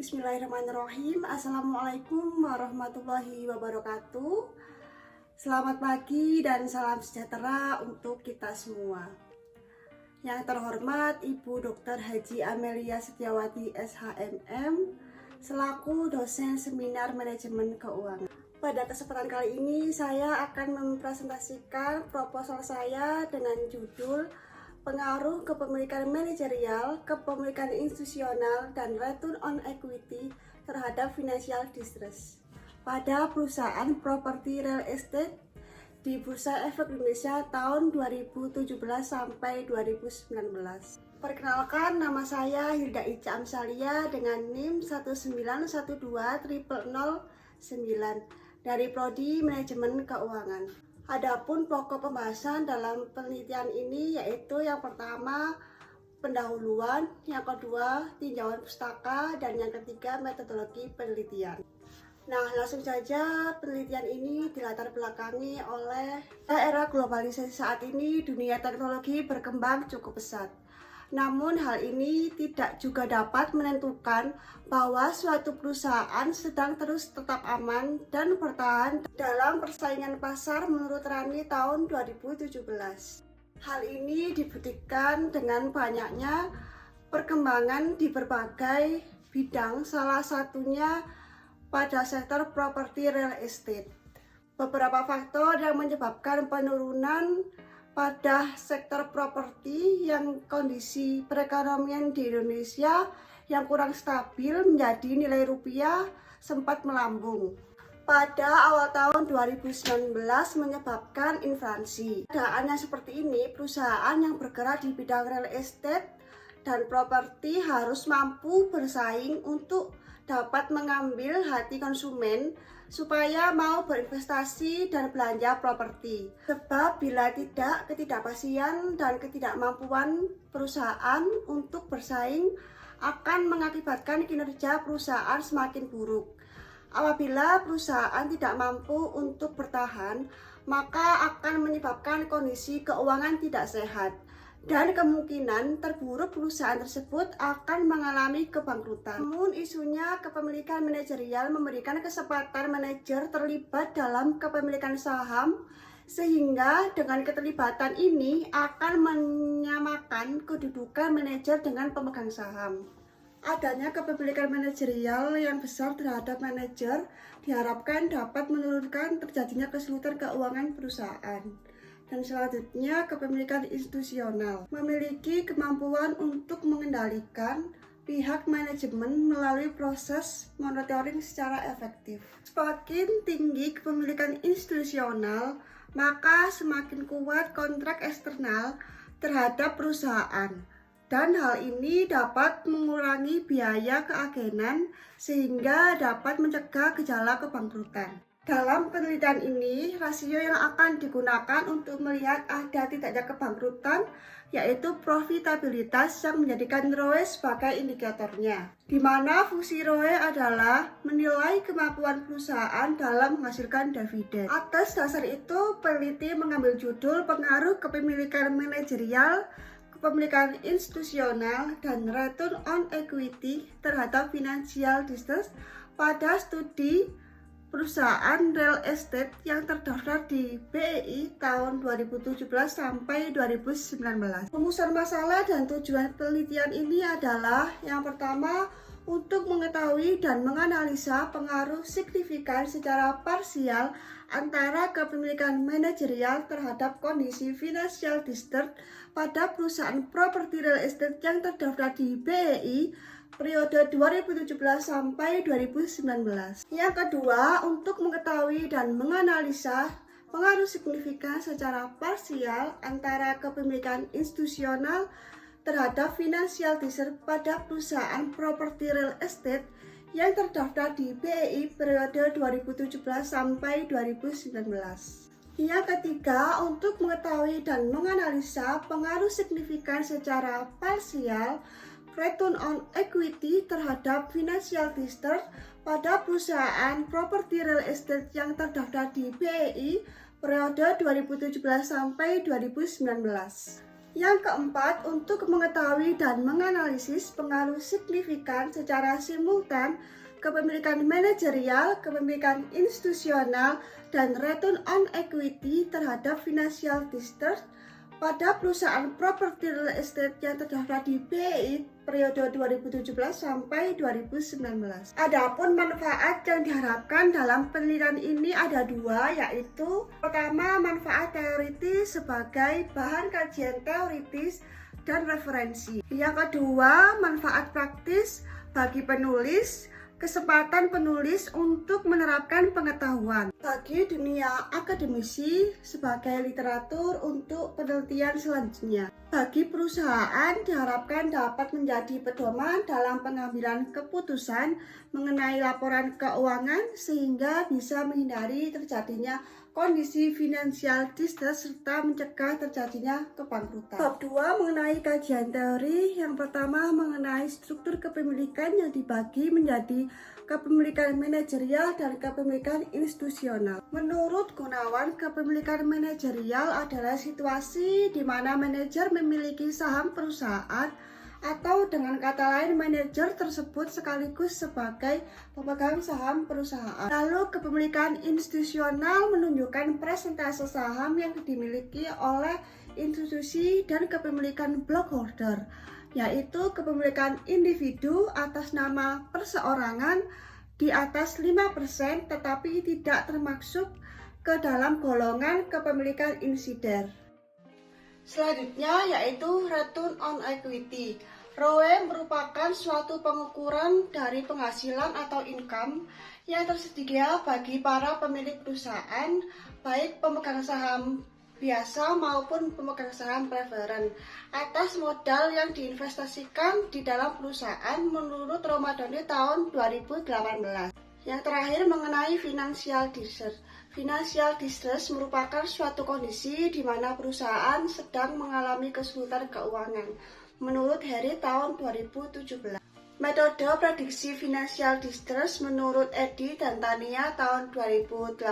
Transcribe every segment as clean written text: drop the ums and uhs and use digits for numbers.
Bismillahirrahmanirrahim. Assalamualaikum warahmatullahi wabarakatuh. Selamat pagi dan salam sejahtera untuk kita semua. Yang terhormat Ibu Dr. Haji Amelia Setiawati SHMM selaku dosen seminar manajemen keuangan. Pada kesempatan kali ini saya akan mempresentasikan proposal saya dengan judul Pengaruh Kepemilikan Manajerial, Kepemilikan Institusional, dan Return on Equity terhadap Financial Distress pada perusahaan properti real estate di Bursa Efek Indonesia tahun 2017 sampai 2019. Perkenalkan, nama saya Hilda Ica Amsalia dengan NIM 191200009 dari Prodi Manajemen Keuangan. Adapun pokok pembahasan dalam penelitian ini yaitu yang pertama pendahuluan, yang kedua tinjauan pustaka, dan yang ketiga metodologi penelitian. Nah, langsung saja penelitian ini dilatar belakangi oleh era globalisasi saat ini. Dunia teknologi berkembang cukup pesat. Namun hal ini tidak juga dapat menentukan bahwa suatu perusahaan sedang terus tetap aman dan bertahan dalam persaingan pasar menurut Rani tahun 2017. Hal ini dibuktikan dengan banyaknya perkembangan di berbagai bidang, salah satunya pada sektor properti real estate. Beberapa faktor yang menyebabkan penurunan pada sektor properti yang kondisi perekonomian di Indonesia yang kurang stabil menjadi nilai rupiah sempat melambung. Pada awal tahun 2019 menyebabkan inflasi. Keadaan yang seperti ini, perusahaan yang bergerak di bidang real estate dan properti harus mampu bersaing untuk dapat mengambil hati konsumen supaya mau berinvestasi dan belanja properti. Sebab bila tidak, ketidakpastian dan ketidakmampuan perusahaan untuk bersaing akan mengakibatkan kinerja perusahaan semakin buruk. Apabila perusahaan tidak mampu untuk bertahan, maka akan menyebabkan kondisi keuangan tidak sehat. Dan kemungkinan terburuk perusahaan tersebut akan mengalami kebangkrutan. Namun isunya kepemilikan manajerial memberikan kesempatan manajer terlibat dalam kepemilikan saham, sehingga dengan keterlibatan ini akan menyamakan kedudukan manajer dengan pemegang saham. Adanya kepemilikan manajerial yang besar terhadap manajer diharapkan dapat menurunkan terjadinya kesulitan keuangan perusahaan. Dan selanjutnya, kepemilikan institusional memiliki kemampuan untuk mengendalikan pihak manajemen melalui proses monitoring secara efektif. Semakin tinggi kepemilikan institusional, maka semakin kuat kontrak eksternal terhadap perusahaan. Dan hal ini dapat mengurangi biaya keagenan sehingga dapat mencegah gejala kebangkrutan. Dalam penelitian ini, rasio yang akan digunakan untuk melihat ada tidaknya kebangkrutan yaitu profitabilitas yang menjadikan ROE sebagai indikatornya, di mana fungsi ROE adalah menilai kemampuan perusahaan dalam menghasilkan dividen. Atas dasar itu, peneliti mengambil judul Pengaruh Kepemilikan Manajerial, Kepemilikan Institusional, dan Return on Equity terhadap Financial Distress pada studi perusahaan real estate yang terdaftar di BEI tahun 2017 sampai 2019. Rumusan masalah dan tujuan penelitian ini adalah yang pertama, untuk mengetahui dan menganalisa pengaruh signifikan secara parsial antara kepemilikan manajerial terhadap kondisi financial distress pada perusahaan properti real estate yang terdaftar di BEI periode 2017 sampai 2019. Yang kedua, untuk mengetahui dan menganalisa pengaruh signifikan secara parsial antara kepemilikan institusional terhadap financial distress pada perusahaan properti real estate yang terdaftar di BEI periode 2017 sampai 2019. Yang ketiga, untuk mengetahui dan menganalisa pengaruh signifikan secara parsial Return on Equity terhadap Financial Distress pada perusahaan properti real estate yang terdaftar di BEI periode 2017 sampai 2019. Yang keempat, untuk mengetahui dan menganalisis pengaruh signifikan secara simultan kepemilikan manajerial, kepemilikan institusional, dan return on equity terhadap financial distress pada perusahaan properti real estate yang terdaftar di BEI periode 2017 sampai 2019. Adapun manfaat yang diharapkan dalam penelitian ini ada dua, yaitu pertama, manfaat teoritis sebagai bahan kajian teoritis dan referensi. Yang kedua, manfaat praktis bagi penulis, kesempatan penulis untuk menerapkan pengetahuan bagi dunia akademisi sebagai literatur untuk penelitian selanjutnya. Bagi perusahaan diharapkan dapat menjadi pedoman dalam pengambilan keputusan mengenai laporan keuangan sehingga bisa menghindari terjadinya kondisi finansial distress serta mencegah terjadinya kebangkrutan. Bab 2 mengenai kajian teori. Yang pertama mengenai struktur kepemilikan yang dibagi menjadi kepemilikan manajerial dan kepemilikan institusional. Menurut Gunawan, kepemilikan manajerial adalah situasi di mana manajer memiliki saham perusahaan atau dengan kata lain manajer tersebut sekaligus sebagai pemegang saham perusahaan. Lalu kepemilikan institusional menunjukkan persentase saham yang dimiliki oleh institusi dan kepemilikan blockholder, yaitu kepemilikan individu atas nama perseorangan di atas 5% tetapi tidak termasuk ke dalam golongan kepemilikan insider. Selanjutnya yaitu return on equity. ROE merupakan suatu pengukuran dari penghasilan atau income yang tersedia bagi para pemilik perusahaan, baik pemegang saham biasa maupun pemegang saham preferen, atas modal yang diinvestasikan di dalam perusahaan menurut Ramadhani tahun 2018. Yang terakhir mengenai financial distress. Financial distress merupakan suatu kondisi di mana perusahaan sedang mengalami kesulitan keuangan. Menurut Harry tahun 2017. Metode prediksi financial distress menurut Edi dan Tania tahun 2018,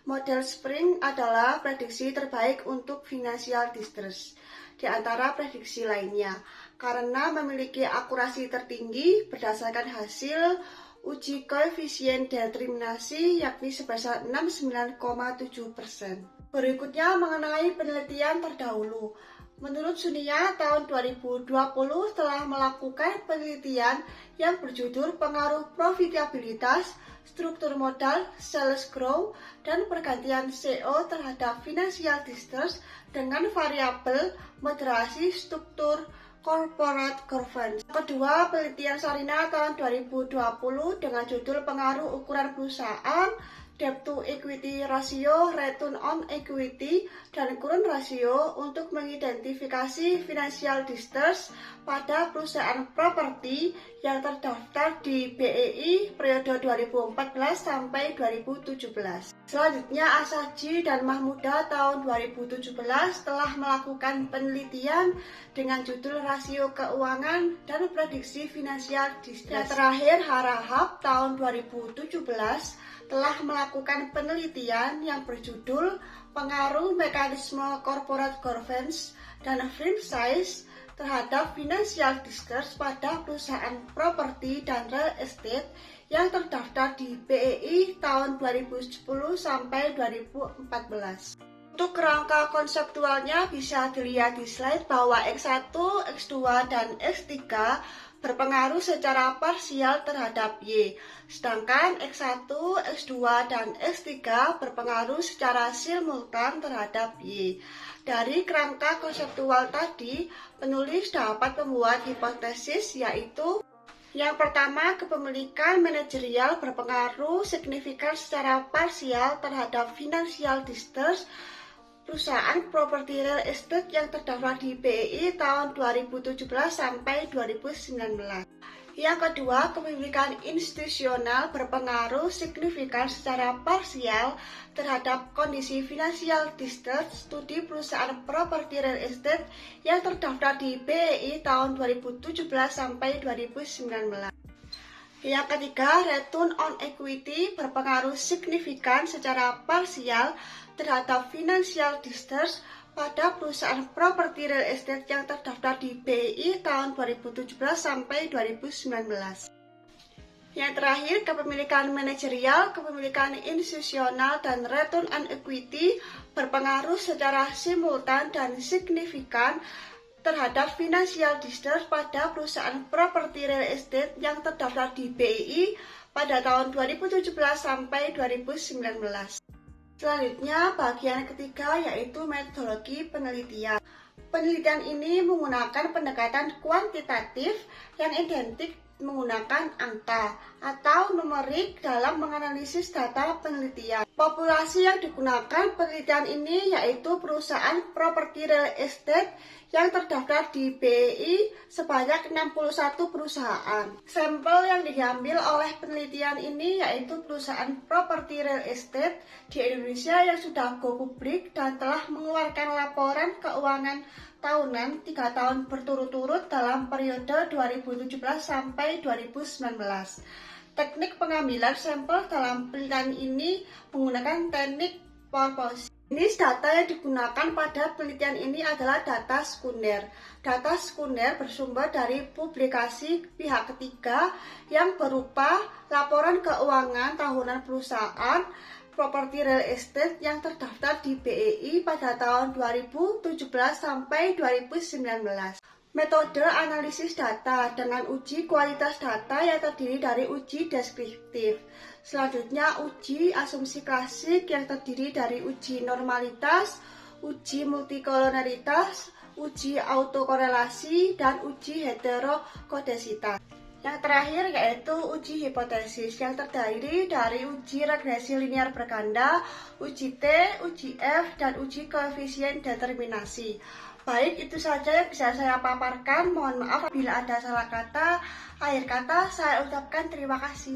model Spring adalah prediksi terbaik untuk financial distress di antara prediksi lainnya karena memiliki akurasi tertinggi berdasarkan hasil uji koefisien determinasi yakni sebesar 69,7%. Berikutnya mengenai penelitian terdahulu. Menurut Sunia tahun 2020 telah melakukan penelitian yang berjudul pengaruh profitabilitas, struktur modal, sales growth, dan pergantian CEO terhadap financial distress dengan variabel moderasi struktur corporate governance. Kedua, penelitian Sarina tahun 2020 dengan judul pengaruh ukuran perusahaan, debt to equity ratio, return on equity, dan current ratio untuk mengidentifikasi financial distress pada perusahaan properti yang terdaftar di BEI periode 2014 sampai 2017. Selanjutnya, Asaji dan Mahmuda tahun 2017 telah melakukan penelitian dengan judul rasio keuangan dan prediksi financial distress. Yang terakhir, Harahap tahun 2017 telah melakukan penelitian yang berjudul pengaruh mekanisme corporate governance dan firm size terhadap financial distress pada perusahaan properti dan real estate yang terdaftar di BEI tahun 2010 sampai 2014. Untuk kerangka konseptualnya bisa dilihat di slide bahwa X1, X2, dan X3 berpengaruh secara parsial terhadap Y, sedangkan X1, X2, dan X3 berpengaruh secara simultan terhadap Y. Dari kerangka konseptual tadi, penulis dapat membuat hipotesis yaitu yang pertama, kepemilikan manajerial berpengaruh signifikan secara parsial terhadap financial distress perusahaan properti real estate yang terdaftar di BEI tahun 2017 sampai 2019. Yang kedua, kepemilikan institusional berpengaruh signifikan secara parsial terhadap kondisi financial distress studi perusahaan properti real estate yang terdaftar di BEI tahun 2017 sampai 2019. Yang ketiga, return on equity berpengaruh signifikan secara parsial terhadap financial distress pada perusahaan properti real estate yang terdaftar di BI tahun 2017 sampai 2019. Yang terakhir, kepemilikan manajerial, kepemilikan institusional, dan return on equity berpengaruh secara simultan dan signifikan terhadap financial distress pada perusahaan properti real estate yang terdaftar di BI pada tahun 2017 sampai 2019. Selanjutnya, bagian ketiga yaitu metodologi penelitian. Penelitian ini menggunakan pendekatan kuantitatif yang identik menggunakan angka atau numerik dalam menganalisis data penelitian. Populasi yang digunakan penelitian ini yaitu perusahaan properti real estate yang terdaftar di BI sebanyak 61 perusahaan. Sampel yang diambil oleh penelitian ini yaitu perusahaan properti real estate di Indonesia yang sudah go publik dan telah mengeluarkan laporan keuangan tahunan 3 tahun berturut-turut dalam periode 2017 sampai 2019. Teknik pengambilan sampel dalam penelitian ini menggunakan teknik porpoise. Jenis data yang digunakan pada penelitian ini adalah data sekunder. Data sekunder bersumber dari publikasi pihak ketiga yang berupa laporan keuangan tahunan perusahaan properti real estate yang terdaftar di BEI pada tahun 2017 sampai 2019. Metode analisis data dengan uji kualitas data yang terdiri dari uji deskriptif. Selanjutnya, uji asumsi klasik yang terdiri dari uji normalitas, uji multikolonaritas, uji autokorelasi, dan uji heterokodesitas. Yang terakhir yaitu uji hipotesis yang terdiri dari uji regresi linear berganda, uji T, uji F, dan uji koefisien determinasi. Baik, itu saja yang bisa saya paparkan. Mohon maaf bila ada salah kata. Akhir kata, saya ucapkan terima kasih.